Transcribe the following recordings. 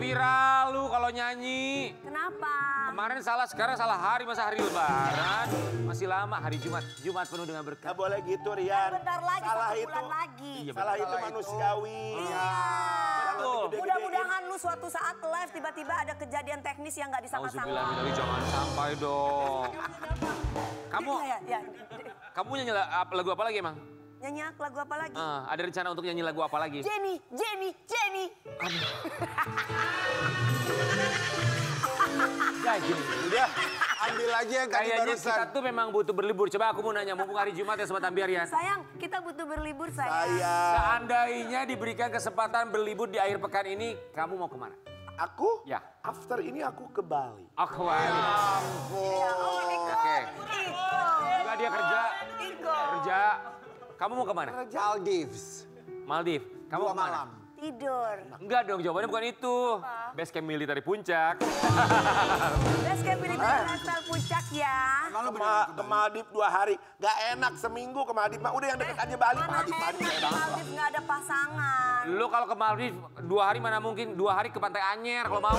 viral lu kalau nyanyi. Kenapa? Kemarin salah, sekarang salah hari, masa hari lebaran. Masih lama, hari Jumat. Jumat penuh dengan berkah. Gak boleh gitu, Rian. Bentar lagi, salah 1 itu, bulan lagi. Iya, salah itu manusiawi. Iya. Betul. Mudah-mudahan lu suatu saat live tiba-tiba ada kejadian teknis yang gak disangka-sangka. Auzubillahi, jangan sampai dong. Kamu, Ya. kamu nyanyi lagu apa lagi emang? Nyanyi lagu apa lagi? Ada rencana untuk nyanyi lagu apa lagi? Jenny. Ya gini. Udah, ambil aja yang tadi Kayaknya barusan. kita tuh memang butuh berlibur. Coba aku mau nanya, mumpung hari Jumat ya Sobat Ambiar ya. Sayang, kita butuh berlibur sayang. Seandainya diberikan kesempatan berlibur di akhir pekan ini, kamu mau kemana? Aku? Ya. After ini aku ke Bali. Aku Bali. Oke. Enggak, dia kerja. Kerja. Kamu mau kemana? Maldives. Maldives. Kamu 2 kemana? malam. Tidur. Enggak dong, jawabannya bukan itu. Base camp militer di puncak. Best camp militer lifestyle puncak ya. Emang lu Ke Maldives 2 hari. Gak enak seminggu ke Maldives. Udah yang deket aja Bali. Mana Maldives. enak di Maldives nggak ada pasangan. Lu kalau ke Maldives 2 hari mana mungkin? 2 hari ke Pantai Anyer kalau mau.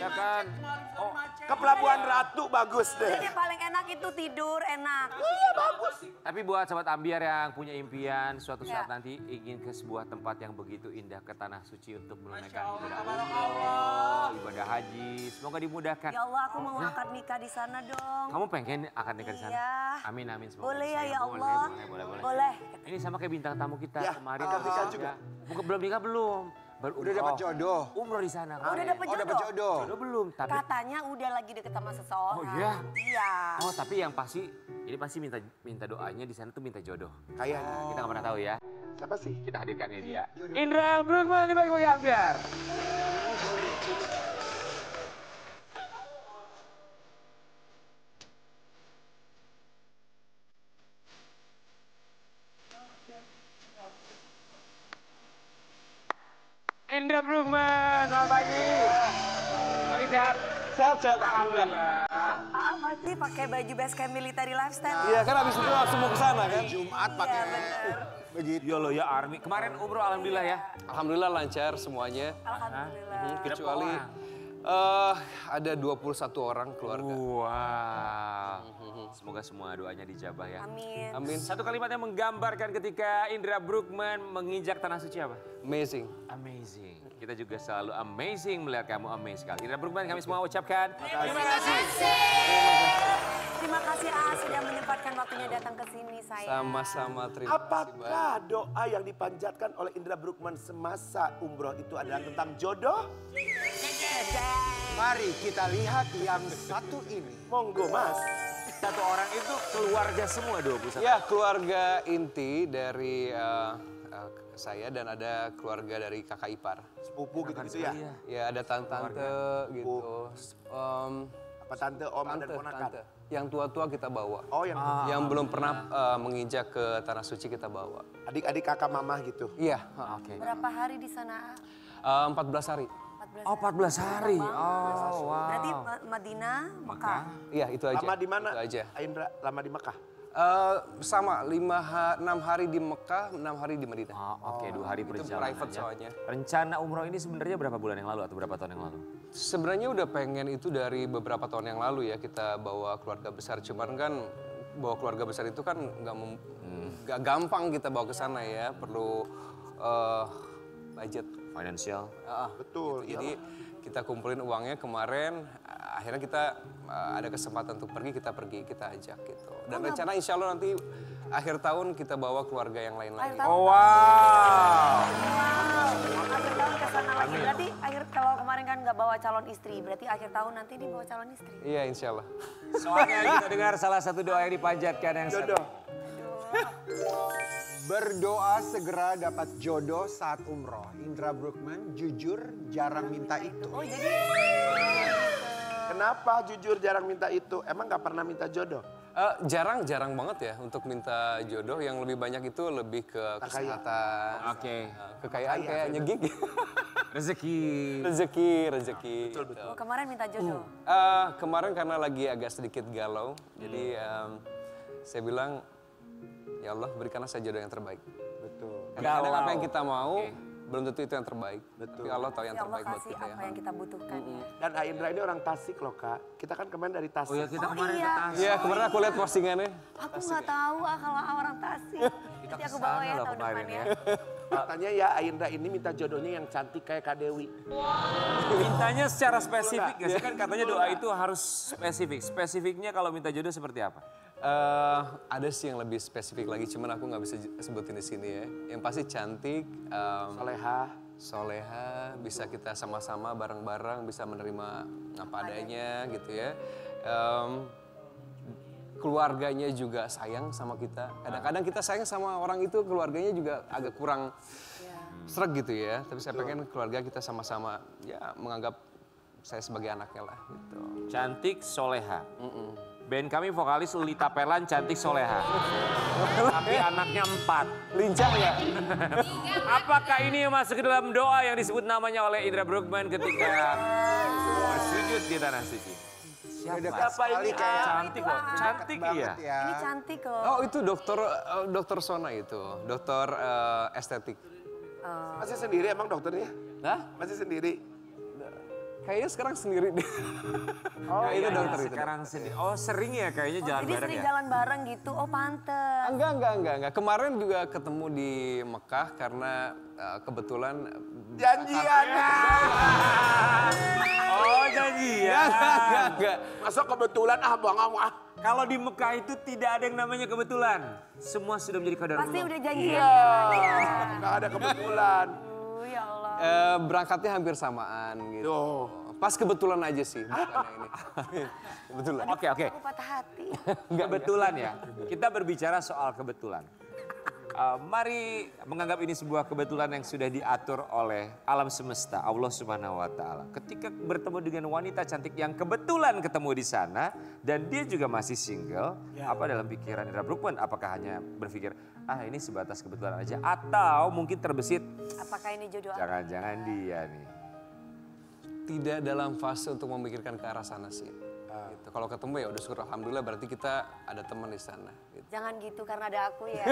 Ya kan? Oh, Ke Pelabuhan Ratu bagus deh. Jadi paling enak itu tidur enak. Iya bagus. tapi buat Sobat Ambiar yang punya impian suatu saat Ya. nanti ingin ke sebuah tempat yang begitu indah, ke tanah suci untuk menunaikan ibadah umroh, ibadah haji, semoga dimudahkan. Ya Allah, aku mau akad nikah di sana dong. Kamu pengen akan nikah di sana? Iya. Amin amin semoga. Boleh bisa ya ya Boleh, Allah. boleh. Boleh. Ini sama kayak bintang tamu kita Ya, kemarin. akad nikah juga. Belum nikah belum. Baru Udah dapat jodoh. Umroh di sana. Oh, udah dapet Oh, dapat jodoh. Jodoh belum, tapi Katanya udah lagi deket sama seseorang. Oh, iya? Iya. oh tapi yang pasti ini pasti minta doanya di sana tuh minta jodoh. Kayaknya. Kita nggak pernah tahu ya. Siapa sih? Kita hadirkan ini dia. Indra Bruggman di Bagi Ambiar. Indra Bruggman, selamat pagi. Pagi sehat. Sehat-sehat, alhamdulillah. Apa sih pakai baju base camp military lifestyle? Iya kan abis itu langsung mau ke sana kan? Jumat Iya pakai. bener. Begitu. Ya lo ya Army. Kemarin umroh alhamdulillah ya. Alhamdulillah lancar semuanya. Alhamdulillah. Kecuali ada 21 orang keluarga. Wow. Semoga semua doanya dijabah ya. Amin. Amin. Satu kalimat yang menggambarkan ketika Indra Bruggman menginjak tanah suci apa? Amazing. Amazing. Kita juga selalu amazing melihat kamu amazing sekali. Indra Bruggman kami semua ucapkan terima kasih. Terima kasih A sudah menyempatkan waktunya datang ke sini saya. Sama-sama terima kasih banyak. Apakah doa yang dipanjatkan oleh Indra Bruggman semasa umroh itu adalah tentang jodoh? Mari kita lihat yang satu ini. Monggo mas. Satu orang itu keluarga semua 21. Ya keluarga inti dari saya dan ada keluarga dari kakak ipar. Sepupu gitu-gitu ya? Iya. Ya ada tante-tante gitu. Apa tante, om, dan ponakan? Tante. Yang tua-tua kita bawa. Oh yang Yang belum pernah menginjak ke tanah suci kita bawa. adik-adik kakak mama gitu? Iya. Oke. Berapa hari di sana? 14 hari. 14 Oh 14 hari. Oh wow. Berarti Madinah, Mekah. Iya itu aja. Lama di mana? Itu aja. Indra, lama di Mekah? Sama 6 hari di Mekah, 6 hari di Madinah. Oh, oke 2 hari Itu perjalanan. private soalnya. Rencana umroh ini sebenarnya berapa bulan yang lalu atau berapa tahun yang lalu? Sebenarnya udah pengen itu dari beberapa tahun yang lalu ya kita bawa keluarga besar. Cuman kan bawa keluarga besar itu kan nggak gampang kita bawa ke sana ya. Perlu budget. Financial. Betul. Gitu. Jadi kita kumpulin uangnya kemarin. Akhirnya kita ada kesempatan untuk pergi, kita ajak gitu. Dan rencana insya Allah nanti akhir tahun kita bawa keluarga yang lain lagi. Oh wow. Akhir tahun ke sana lagi. Berarti kalau kemarin kan nggak bawa calon istri, berarti akhir tahun nanti nih bawa calon istri. Iya insya Allah. Soalnya kita dengar salah satu doa yang dipanjatkan yang Jodoh. Berdoa segera dapat jodoh saat umroh. Indra Bruggman jujur jarang minta itu. Oh jadi Kenapa jujur jarang minta itu? Emang gak pernah minta jodoh? Jarang banget ya untuk minta jodoh. Yang lebih banyak itu lebih ke kesehatan, Oke. kekayaan kayak nyegik. Rezeki. Rezeki. oh, kemarin minta jodoh. Kemarin karena lagi agak sedikit galau, jadi saya bilang, ya Allah berikanlah saya jodoh yang terbaik. Betul. Kadang-kadang apa yang kita mau belum tentu itu yang terbaik. Tapi Allah tahu yang Ya Allah terbaik buat kasih kita ya. apa yang kita butuhkan ya. Dan Indra ini orang Tasik loh Kak. Kita kan kemarin dari Tasik. Oh ya kita kemarin iya. ke Tasik. Iya, kemarin aku lihat postingannya. Aku nggak tahu kalau orang Tasik. Nanti aku bawa ya loh tahun kemarin depan ya. ya. Katanya ya Indra ini minta jodohnya yang cantik kayak Kak Dewi. Mintanya secara spesifik ya sih kan katanya doa itu harus spesifik. Spesifiknya kalau minta jodoh seperti apa? Ada sih yang lebih spesifik lagi, cuman aku nggak bisa sebutin di sini ya. Yang pasti cantik, soleha, bisa kita sama-sama bareng-bareng, bisa menerima apa adanya gitu ya. Keluarganya juga sayang sama kita. Kadang-kadang kita sayang sama orang itu, keluarganya juga agak kurang sreg gitu ya. Tapi saya pengen keluarga kita sama-sama ya menganggap saya sebagai anaknya lah gitu. Cantik soleha. Band kami vokalis Lita Pelan cantik soleha. Tapi anaknya 4. Lincah ya? Apakah ini masuk ke dalam doa yang disebut namanya oleh Indra Bruggman ketika bersujud di tanah suci? Dekat sekali kayak Cantik loh, cantik banget iya. ya. Ini cantik loh. Oh itu dokter Sona itu, dokter estetik. Masih sendiri emang dokternya? Hah? Masih sendiri? Kayaknya sekarang sendiri deh. Oh itu iya, dokter itu. sekarang sendiri. Oh sering ya kayaknya jalan Jadi bareng sering ya? jalan bareng gitu, oh pantes. Enggak. Kemarin juga ketemu di Mekah karena kebetulan Janjian. Oh janjian. Enggak. Masa kebetulan bang Kalau di Mekah itu tidak ada yang namanya kebetulan. Semua sudah menjadi kadar Pasti Allah. udah janjian. Nggak ada kebetulan. Ya Allah. Berangkatnya hampir samaan gitu. Tuh. Pas kebetulan aja sih, bukannya ini. Kebetulan. Oke. Aku patah hati. Kebetulan ya. Kita berbicara soal kebetulan. Mari menganggap ini sebuah kebetulan yang sudah diatur oleh alam semesta, Allah Subhanahu wa taala. Ketika bertemu dengan wanita cantik yang kebetulan ketemu di sana dan dia juga masih single, apa dalam pikiran Indra Bruggman? Apakah hanya berpikir, ini sebatas kebetulan aja atau mungkin terbesit, Apakah ini jodoh aku? jangan-jangan dia nih. Tidak dalam fase untuk memikirkan ke arah sana sih. Gitu. Kalau ketemu ya udah syukur alhamdulillah berarti kita ada teman di sana. Gitu. Jangan gitu karena ada aku ya.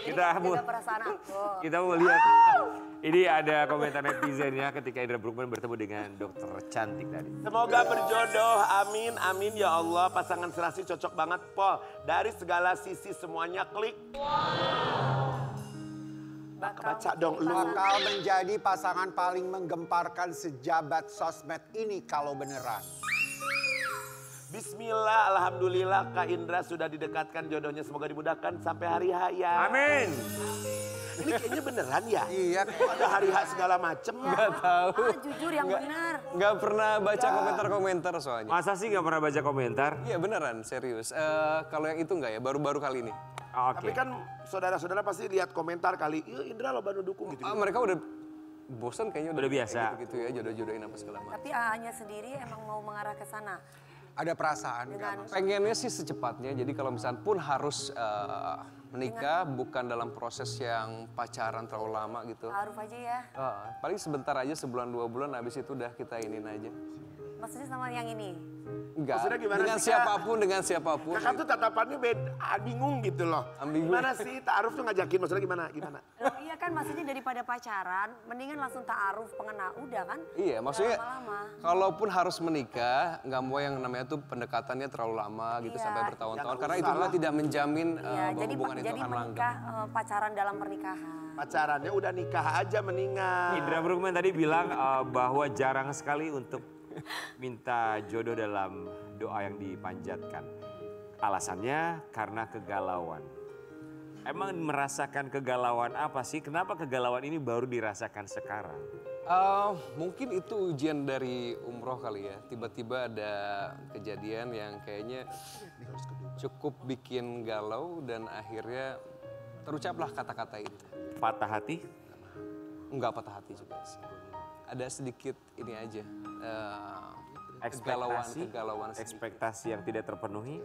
Kita mau Jaga perasaan aku. kita mau lihat. Ini ada komentar netizennya ketika Indra Bruggman bertemu dengan dokter cantik tadi. Semoga berjodoh, amin, amin ya Allah. Pasangan serasi cocok banget, Pol. Dari segala sisi semuanya klik. Baca dong lu. Bakal menjadi pasangan paling menggemparkan sejabat sosmed ini kalau beneran. Bismillah, alhamdulillah Kak Indra sudah didekatkan jodohnya. Semoga dimudahkan sampai hari H ya. Amin. Ini kayaknya beneran ya? Iya, Ada hari H segala macem. Gak tahu. Jujur yang benar. Gak pernah baca komentar-komentar soalnya. Masa sih gak pernah baca komentar? Iya beneran, serius. Kalau yang itu enggak ya, baru-baru kali ini. Oke. Tapi kan saudara-saudara pasti lihat komentar kali. Iya Indra lo baru dukung gitu. Mereka udah bosan kayaknya Udah biasa. gitu ya, jodoh-jodohin apa segala macam. Tapi AA-nya sendiri emang mau mengarah ke sana. ada perasaan Dengan kan? Pengennya sih secepatnya, jadi kalau misalnya pun harus menikah bukan dalam proses yang pacaran terlalu lama gitu. taaruf aja ya. Paling sebentar aja, sebulan 2 bulan, habis itu udah kita iniin aja. Maksudnya sama yang ini. Enggak, Maksudnya gimana dengan sih, Kak? dengan siapapun. Kakak tuh tatapannya beda, bingung gitu loh. Ambigu. Gimana sih ta'aruf tuh ngajakin, maksudnya gimana? Oh, iya kan maksudnya daripada pacaran, mendingan langsung taaruf pengenal. Udah kan? Iya, maksudnya lama-lama. kalaupun harus menikah, nggak mau yang namanya tuh pendekatannya terlalu lama gitu Iya. sampai bertahun-tahun. Jangan Karena itu usah juga lah. tidak menjamin Iya, bahwa jadi hubungan itu jadi akan langgeng. menikah pacaran dalam pernikahan. Pacarannya udah nikah aja mendingan. Indra Bruggman tadi bilang bahwa jarang sekali untuk minta jodoh dalam doa yang dipanjatkan. Alasannya karena kegalauan. Emang merasakan kegalauan apa sih? Kenapa kegalauan ini baru dirasakan sekarang? Mungkin itu ujian dari umroh kali ya. Tiba-tiba ada kejadian yang kayaknya cukup bikin galau dan akhirnya terucaplah kata-kata itu. Patah hati? Enggak patah hati juga sih. Ada sedikit ini aja. Kegalauan sedikit. Ekspektasi yang tidak terpenuhi?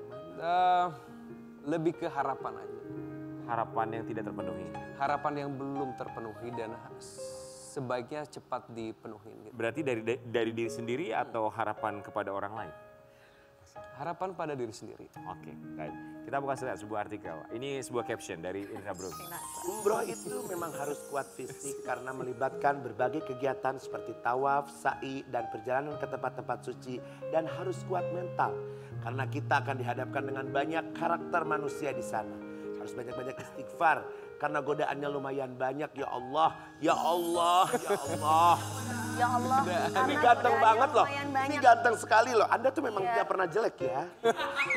Lebih ke harapan aja. Harapan yang tidak terpenuhi? Harapan yang belum terpenuhi dan sebaiknya cepat dipenuhi. Gitu. Berarti dari diri sendiri atau harapan kepada orang lain? Harapan pada diri sendiri. Oke, baik. Kita buka sebuah artikel. Ini sebuah caption dari Indra Bro. Umroh itu memang harus kuat fisik karena melibatkan berbagai kegiatan seperti tawaf, sa'i, dan perjalanan ke tempat-tempat suci. Dan harus kuat mental karena kita akan dihadapkan dengan banyak karakter manusia di sana. Harus banyak-banyak istighfar karena godaannya lumayan banyak. Ya Allah, ya Allah, ya Allah. Ya Allah, Ini karena ganteng godaannya banget loh. lumayan Ini banyak. ganteng sekali loh. Anda tuh memang Iya. tidak pernah jelek ya.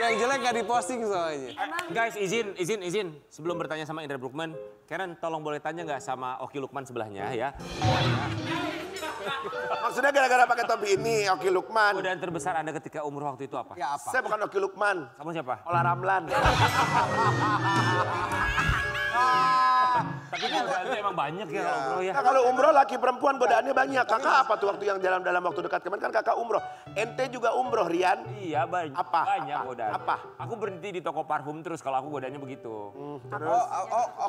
Yang jelek gak diposting soalnya. Guys, izin. Sebelum bertanya sama Indra Bruggman, Karen tolong boleh tanya nggak sama Oki Lukman sebelahnya ya. Maksudnya gara-gara pakai topi ini, Oki Lukman. Godaan terbesar Anda ketika umroh waktu itu apa? Ya apa? Saya bukan Oki Lukman, Kamu siapa? Olah Ramlan. Tapi godaan itu emang banyak ya kalau umroh ya. Nah, kalau umroh laki perempuan godaannya banyak. Kakak apa tuh waktu yang dalam waktu dekat kemarin kan kakak umroh. Ente juga umroh, Rian. Iya banyak. Apa? Banyak Apa? godaan. Apa? Aku berhenti di toko parfum terus kalau aku godaannya begitu. Oh,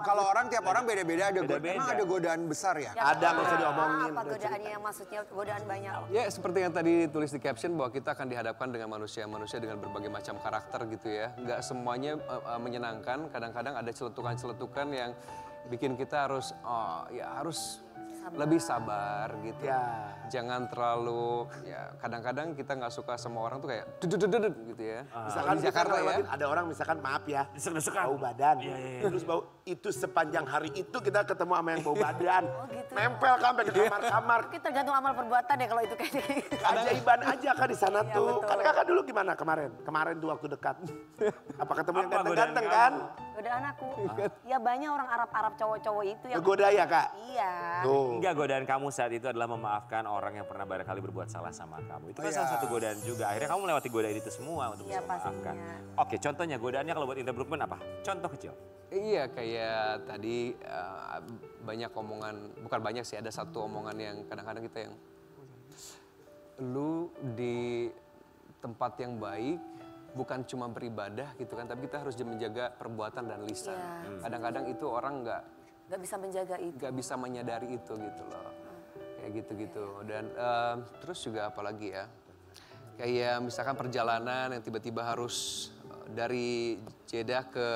kalau orang tiap orang beda-beda ada godaan. Beda-beda. Emang ada godaan besar ya? Ada, nggak usah diomongin. Apa godaannya yang maksudnya godaan banyak? Ya seperti yang tadi tulis di caption bahwa kita akan dihadapkan dengan manusia-manusia dengan berbagai macam karakter gitu ya. Nggak semuanya menyenangkan, kadang-kadang ada celetukan-celetukan yang bikin kita harus lebih sabar gitu. Ya. Jangan terlalu, ya kadang-kadang kita nggak suka sama orang tuh kayak dudut gitu ya. Misalkan Di kita Jakarta ya. ngelewatin, ada orang misalkan maaf ya, Desek-desekan. bau badan. Iya. Terus bau itu sepanjang hari itu kita ketemu sama yang bau badan. gitu. Nempel kan sampai ke kamar-kamar. Mungkin tergantung amal perbuatan ya kalau itu kayaknya. Keajaiban aja kan di sana Iya, tuh. betul. Kan kakak dulu gimana kemarin? Kemarin tuh waktu dekat. Apa ketemu yang Apa ganteng-ganteng godaan kan? Godaan aku. Ya banyak orang Arab cowok-cowok itu yang. Kegoda ya kak? Iya. Tuh. Enggak, godaan kamu saat itu adalah memaafkan orang yang pernah barangkali berbuat salah sama kamu. Itu kan salah satu godaan juga. Akhirnya kamu melewati godaan itu semua untuk Iya, bisa memaafkan. pastinya. Oke, contohnya godaannya kalau buat Indra Bruggman apa? Contoh kecil. Iya kayak tadi banyak omongan, bukan banyak sih, ada satu omongan yang kadang-kadang kita yang lu di tempat yang baik bukan cuma beribadah gitu kan, tapi kita harus menjaga perbuatan dan lisan. Iya. Kadang-kadang itu orang Gak bisa menjaga itu. nggak bisa menyadari itu gitu loh, kayak gitu-gitu. Dan terus juga apalagi ya, kayak misalkan perjalanan yang tiba-tiba harus dari Jeddah ke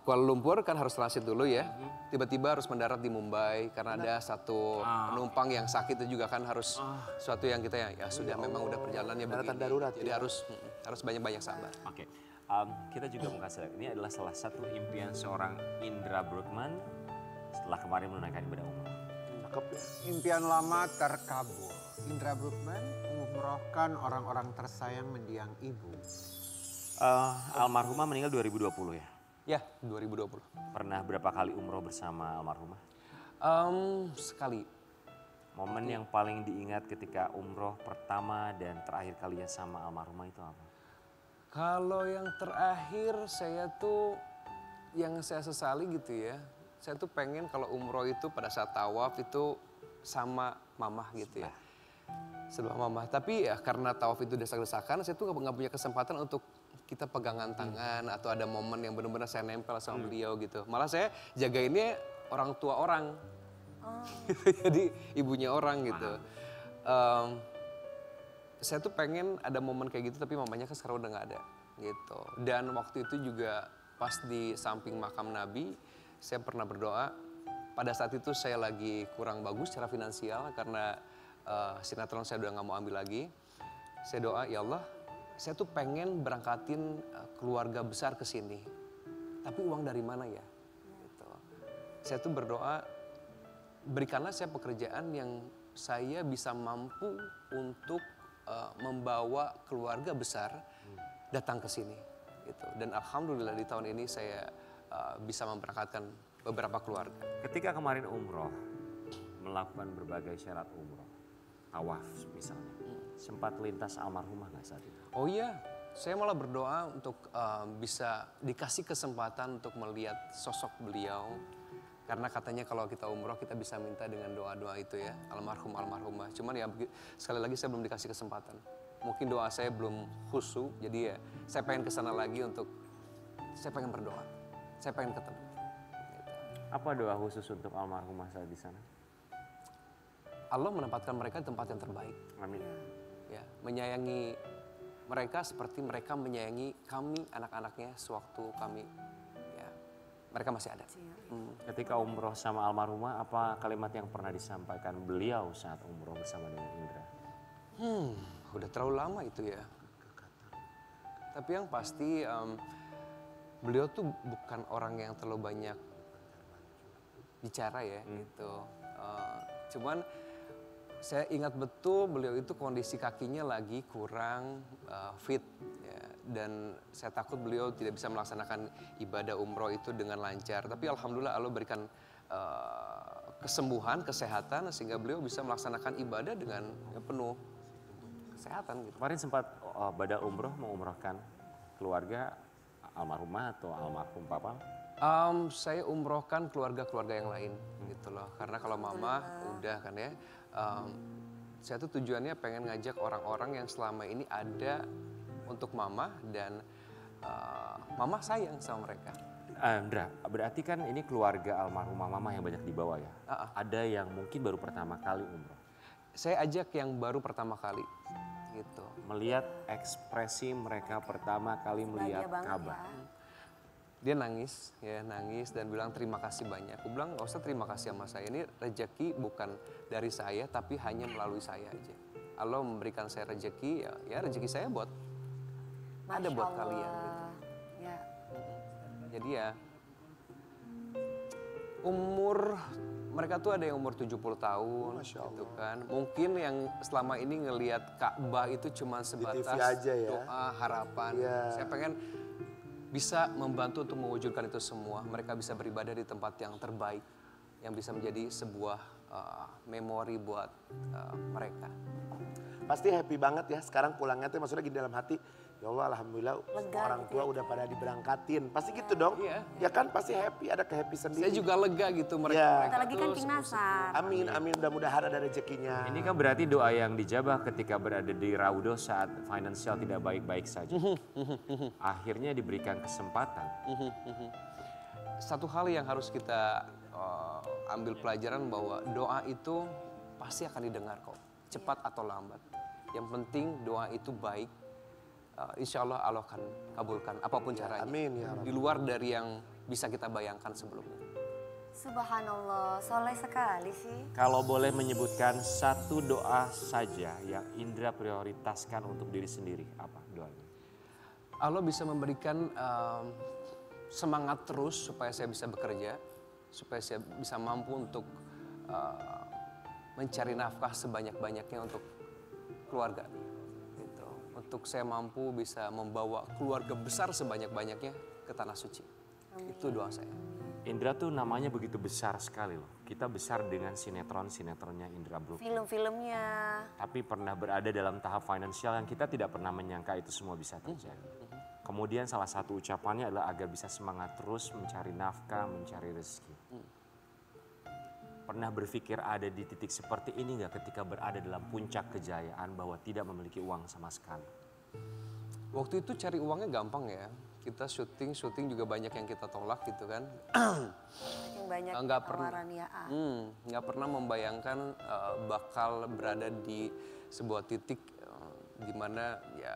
Kuala Lumpur kan harus transit dulu ya. Tiba-tiba harus mendarat di Mumbai karena ada satu penumpang yang sakit itu juga kan harus suatu yang kita ya sudah memang udah perjalanannya Daratan begini. darurat Jadi ya. harus banyak-banyak sabar. Oke, kita juga mau kasih, ini adalah salah satu impian seorang Indra Bruggman setelah kemarin menunaikan ibadah umroh. Cakep ya. Impian lama terkabul. Indra Bruggman mengumrohkan orang-orang tersayang mendiang ibu. Almarhumah meninggal 2020 ya. Ya 2020. Pernah berapa kali umroh bersama almarhumah? Sekali. Momen yang paling diingat ketika umroh pertama dan terakhir kalinya sama almarhumah itu apa? Kalau yang terakhir saya tuh yang saya sesali gitu ya. Saya tuh pengen kalau umroh itu pada saat tawaf itu sama mamah gitu ya. Sebelah mamah. Tapi ya karena tawaf itu desak-desakan, saya tuh nggak punya kesempatan untuk kita pegangan tangan atau ada momen yang benar-benar saya nempel sama beliau gitu. Malah saya jagainnya orang tua orang. Jadi ibunya orang gitu. Saya tuh pengen ada momen kayak gitu tapi mamanya kan sekarang udah nggak ada gitu. Dan waktu itu juga pas di samping makam Nabi, saya pernah berdoa. Pada saat itu saya lagi kurang bagus secara finansial karena sinetron saya udah nggak mau ambil lagi. Saya doa, ya Allah, saya tuh pengen berangkatin keluarga besar ke sini. Tapi uang dari mana ya? Gitu. Saya tuh berdoa, berikanlah saya pekerjaan yang saya bisa mampu untuk membawa keluarga besar datang ke sini. Gitu. Dan alhamdulillah di tahun ini saya bisa memberangkatkan beberapa keluarga. Ketika kemarin umroh, melakukan berbagai syarat umroh, tawaf misalnya, sempat lintas almarhumah nggak saat itu? Oh iya, saya malah berdoa untuk bisa dikasih kesempatan untuk melihat sosok beliau. Karena katanya kalau kita umroh kita bisa minta dengan doa-doa itu ya, almarhumah. Cuman ya sekali lagi saya belum dikasih kesempatan. Mungkin doa saya belum khusyuk, jadi ya saya pengen kesana lagi saya pengen berdoa, saya pengen ketemu. Gitu. Apa doa khusus untuk almarhumah saat di sana? Allah menempatkan mereka di tempat yang terbaik. Amin. Ya, menyayangi mereka seperti mereka menyayangi kami anak-anaknya sewaktu kami ya mereka masih ada. Ketika umroh sama almarhumah, apa kalimat yang pernah disampaikan beliau saat umroh bersama dengan Indra? Udah terlalu lama itu ya. Tapi yang pasti beliau tuh bukan orang yang terlalu banyak bicara ya gitu. Cuman saya ingat betul beliau itu kondisi kakinya lagi kurang fit ya. Dan saya takut beliau tidak bisa melaksanakan ibadah umroh itu dengan lancar. Tapi alhamdulillah Allah berikan kesembuhan, kesehatan sehingga beliau bisa melaksanakan ibadah dengan penuh kesehatan gitu. Kemarin sempat pada umroh mengumrohkan keluarga almarhumah atau almarhum papa? Saya umrohkan keluarga-keluarga yang lain gitu loh. Karena kalau mama udah kan ya. Saya tuh tujuannya pengen ngajak orang-orang yang selama ini ada untuk mama dan mama sayang sama mereka. Indra, berarti kan ini keluarga almarhumah mama yang banyak dibawa ya? Ada yang mungkin baru pertama kali umroh. Saya ajak yang baru pertama kali gitu. Melihat ekspresi mereka pertama kali melihat Ka'bah. Dia nangis dan bilang terima kasih banyak. Aku bilang nggak usah terima kasih sama saya, ini rezeki bukan dari saya tapi hanya melalui saya aja. Allah memberikan saya rezeki ya rezeki saya buat ada buat kalian gitu. Ya. Jadi ya umur mereka tuh ada yang umur 70 tahun gitu kan. Mungkin yang selama ini ngelihat Ka'bah itu cuma sebatas aja ya. doa, harapan. Saya pengen bisa membantu untuk mewujudkan itu semua. Mereka bisa beribadah di tempat yang terbaik yang bisa menjadi sebuah memori buat mereka. Pasti happy banget ya sekarang pulangnya tuh maksudnya gini dalam hati. Ya Allah alhamdulillah Lega orang gitu tua ya. udah pada diberangkatin. Pasti gitu dong. Iya. Ya kan pasti happy, ada ke-happy sendiri. Saya juga lega gitu mereka. Iya. Kita lagi kan tuh timnasan. Amin, amin mudah-mudahan ada rezekinya. Ini kan berarti doa yang dijabah ketika berada di Raudo saat finansial tidak baik-baik saja. Akhirnya diberikan kesempatan. Satu hal yang harus kita ambil pelajaran bahwa doa itu pasti akan didengar kok, cepat atau lambat. Yang penting doa itu baik, insya Allah Allah akan kabulkan apapun caranya. Amin ya Rabbi. Di luar dari yang bisa kita bayangkan sebelumnya. Subhanallah, soleh sekali sih. Kalau boleh menyebutkan satu doa saja yang Indra prioritaskan untuk diri sendiri, apa doanya? Allah bisa memberikan semangat terus supaya saya bisa bekerja, supaya saya bisa mampu untuk mencari nafkah sebanyak-banyaknya untuk keluarga. Gitu. Untuk saya mampu bisa membawa keluarga besar sebanyak-banyaknya ke Tanah Suci. Itu doa saya. Indra tuh namanya begitu besar sekali loh. Kita besar dengan sinetron-sinetronnya Indra Brookman. Film-filmnya. Tapi pernah berada dalam tahap finansial yang kita tidak pernah menyangka itu semua bisa terjadi. Kemudian salah satu ucapannya adalah agar bisa semangat terus mencari nafkah, mencari rezeki. Pernah berpikir ada di titik seperti ini nggak ketika berada dalam puncak kejayaan bahwa tidak memiliki uang sama sekali? Waktu itu cari uangnya gampang ya. Kita syuting juga banyak yang kita tolak gitu kan. Yang banyak Nggak pernah. tawaran ya. Nggak pernah membayangkan bakal berada di sebuah titik di mana ya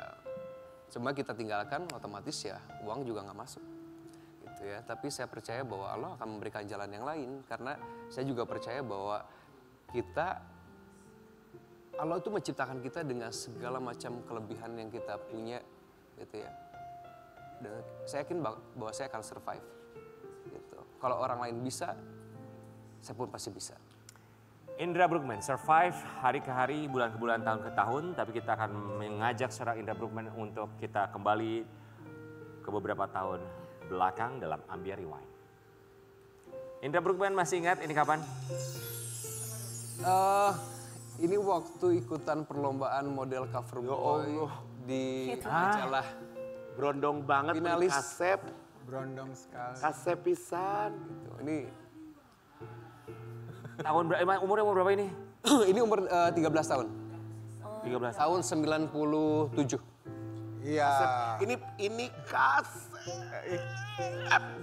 semua kita tinggalkan otomatis ya uang juga nggak masuk gitu ya. Tapi saya percaya bahwa Allah akan memberikan jalan yang lain karena saya juga percaya bahwa Allah itu menciptakan kita dengan segala macam kelebihan yang kita punya gitu ya. Dan saya yakin bahwa saya akan survive gitu. Kalau orang lain bisa, saya pun pasti bisa. Indra Brookman survive hari ke hari, bulan ke bulan, tahun ke tahun. Tapi kita akan mengajak seorang Indra Brookman untuk kita kembali ke beberapa tahun belakang dalam Ambia Rewind. Indra Brookman masih ingat ini kapan? Ini waktu ikutan perlombaan model cover boy di majalah. Berondong banget beli Finalis. kasep, Berondong sekali. kasep pisan. Gitu. Ini Umurnya umur berapa ini? ini umur 13 tahun. 13. Tahun 97. Iya. Ini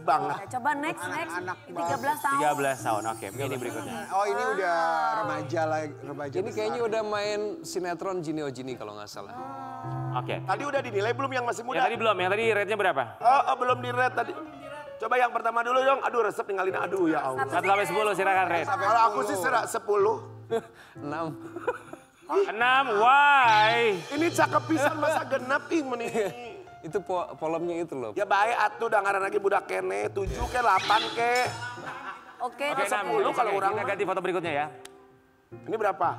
banget. Ya, coba next. Anak-anak 13 tahun. 13 tahun, oke. Ini berikutnya. Oh ini udah remaja lagi, remaja Ini besar. kayaknya udah main sinetron Jini Ojini kalau nggak salah. Oke. Tadi udah dinilai belum yang masih Yang muda? tadi belum, yang tadi rate-nya berapa? Oh, belum di rate tadi. Coba yang pertama dulu dong. Aduh resep tinggalin aduh ya Allah. 1 sampai 10 silakan rate. Kalau aku sih 10. 6. 6, why? Ini cakep pisan masa genep ing meni. Itu polemnya itu loh. Ya baik atuh dengaran lagi budak kene 7 ke 8 ke. Oke, Oke, 6. 10 kalau orang Kita mah. ganti foto berikutnya ya. Ini berapa?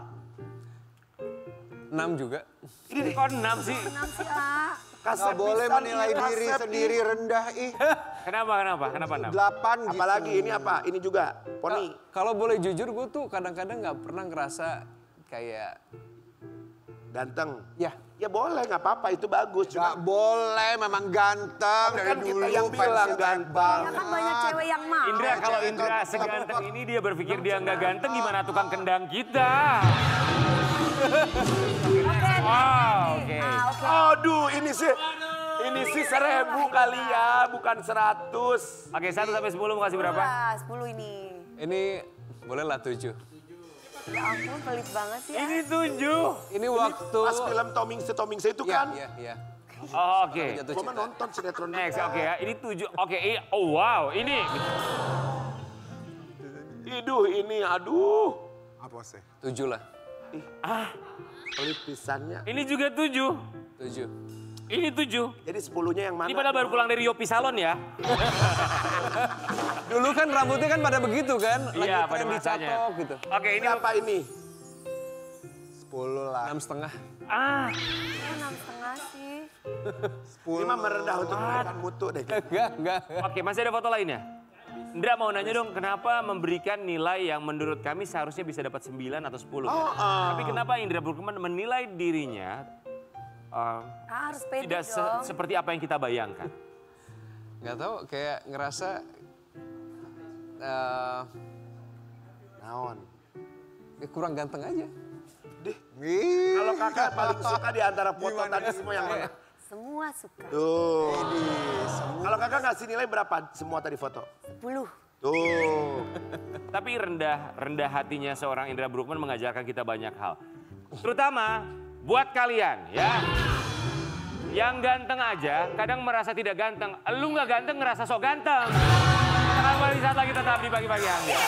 6 juga. Ini kok 6 sih? 6 sih, A. Kasep Gak boleh pisan, menilai ih, diri kasep, sendiri ih. rendah ih. Kenapa 6? 8 gitu. Apalagi ini apa? Ini juga poni. Kalau boleh jujur gue tuh kadang-kadang nggak pernah ngerasa kayak Ganteng. ya Ya boleh nggak apa-apa itu bagus. Gak Cuma boleh, memang ganteng Tapi dari kan kita dulu. yang bilang fansnya ganteng. Ya kan banyak cewek yang mau. Indra, kalau cewek Indra kalau- seganteng ini dia berpikir dia nggak ganteng, gimana tukang kendang kita? Oke, Wow, oke. oke. Aduh ini sih 1000 kali ya, bukan 100. Oke, 1 sampai 10 mau kasih berapa? 10 ini. ini bolehlah 7. Ya ampun, pelit banget sih. Ya. Ini 7. Ini waktu Pas film Tomingse itu ya, kan. ya. Oh, oke. Jatuh Gua mah cinta. nonton sinetron Next, juga. oke ya. Ini 7. Oke, oh wow, ini. Aduh. Apa sih? 7 lah. Pelit pisannya. Ini juga 7. 7. Ini 7. Jadi 10-nya yang mana? Ini padahal baru pulang dari Yopi Salon ya. Dulu kan rambutnya kan pada begitu kan? Iya, Lagi pada tren masanya. dicatok gitu. Oke, ini Berapa ini? 10 lah. 6,5. ah, Oh, 6,5 sih. 10. Ini mah merendah untuk memberikan mutu deh. Enggak. oke, masih ada foto lainnya. Indra mau nanya dong, kenapa memberikan nilai yang menurut kami seharusnya bisa dapat 9 atau 10? Tapi kenapa Indra Bruggman menilai dirinya Harus pede tidak dong. seperti apa yang kita bayangkan? Nggak tahu, kayak ngerasa Naon. kurang ganteng aja. Ih, Kalau kakak paling suka di antara foto tadi semua yang mana? Semua suka. Tuh. Kalau kakak ngasih nilai berapa semua tadi foto? 10. Tuh. Tapi rendah hatinya seorang Indra Bruggman mengajarkan kita banyak hal. Terutama buat kalian ya. Yang ganteng aja kadang merasa tidak ganteng. Lu nggak ganteng ngerasa sok ganteng. Kita kembali saat lagi tetap di pagi-pagi Anda.